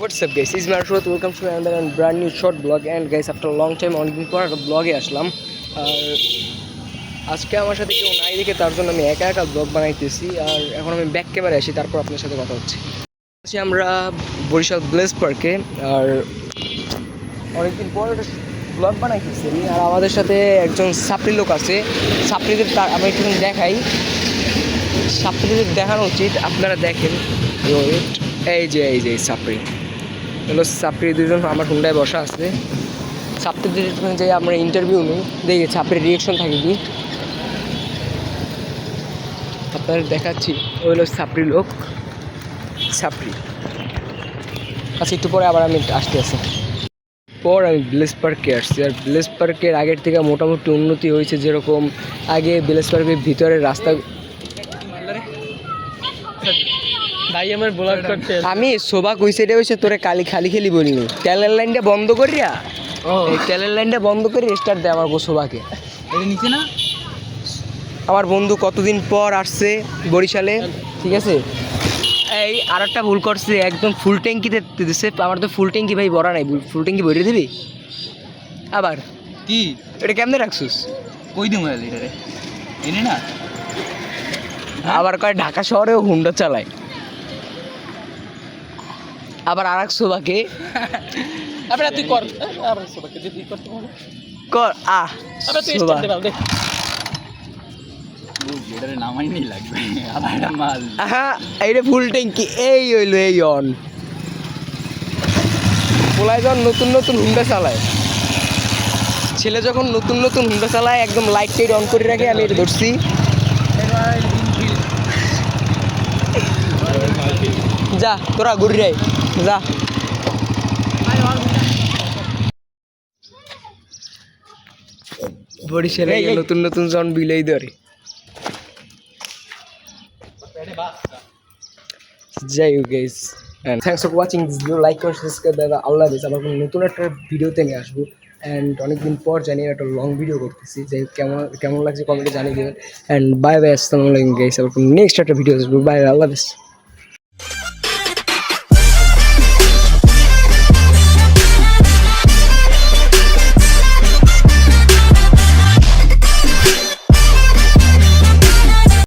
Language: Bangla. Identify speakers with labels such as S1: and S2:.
S1: What's up guys, it's Marshot, welcome to another and brand new short vlog. And guys, after a long time অনেকদিন পর একটা ব্লগে আসলাম। আর আজকে আমার সাথে কেউ নাই দেখে তার জন্য আমি একা একা ব্লগ বানাইতেছি। আর এখন আমি ব্যাক ক্যামেরা আসি, তারপর আপনার সাথে কথা হচ্ছে। আমরা বরিশাল ব্লেস পার্কে, আর অনেকদিন পর একটা ব্লগ বানাইতেছি। আর আমাদের সাথে একজন সাপড়ি লোক আছে। সাপড়িদের তার আমি একটু দেখাই, সাপড়িদের দেখানো উচিত, আপনারা দেখেন। এই যে সাপড়ি হলো, সাপড়ি দুজন আমার হুন্ডায় বসা আছে। সাপড়িদের যাই আমরা ইন্টারভিউ নিই, দেখি সাপড়ির রিয়েকশন থাকে কি। আপনাদের দেখাচ্ছি, ওই হলো সাপড়ি লোক, সাপড়ি। আচ্ছা, একটু পরে আবার আমি আসছি। পর আমি ব্লেস পার্কে আসছি। আর ব্লেস পার্কের আগের থেকে মোটামুটি উন্নতি হয়েছে। যেরকম আগে ব্লেস পার্কের ভিতরের রাস্তা, আমি শোভা কই সাইডে হয়েছে তোরে খালি খেলি বলিনি। তেলের লাইনটা বন্ধ করিয়া, এই তেলের লাইনটা বন্ধ করে স্টার্ট দেয় আমার শোভাকে নিচে না। আমার বন্ধু কতদিন পর আসছে বরিশালে, ঠিক আছে। এই আর একটা ভুল করছে, একদম ফুল ট্যাঙ্কিতে দিচ্ছে। আমার তো ফুল ট্যাঙ্কি ভাই ভরা নাই, ফুল ট্যাঙ্কি ভরে দিবি। আবার
S2: কি
S1: এটা কেমনে রাখছিস?
S2: কই দিমু এটারে এনে না।
S1: আবার কয় ঢাকা শহরেও হুন্ডা চালায়। আবার আর এক শোভাকে
S2: তুই কর,
S1: কর শোভা
S2: এটারে নামাই নি লাগবে আবার মাল।
S1: হ্যাঁ, এইটা ফুল ট্যাঙ্কি। এই হইলো এই অন পোলায় যখন নতুন হুন্ডা চালায়, ছেলে যখন নতুন হুন্ডা চালায়, একদম লাইট টাইট অন করে রাখে। আমি এটা ধরছি। যা তোরা ঘুরি রে, যা। বরিশালে নতুন জন বিলেই ধরে। যাই হোক guys, and thanks for watching this video. Like or subscribe দাদা। আল্লাহ হাফেজ। আবার কোনো নতুন একটা ভিডিওতে নিয়ে আসবো। অ্যান্ড অনেকদিন পর জানি একটা লং ভিডিও করতেছি। যাই হোক, কেমন লাগছে কমেন্টে জানিয়ে দেবেন। অ্যান্ড বাই বাই, আসসালামু আলাইকুম গাইস। আবার কোনো নেক্সট একটা ভিডিও আসবো। বাই বাই, আল্লাহ হাফেজ।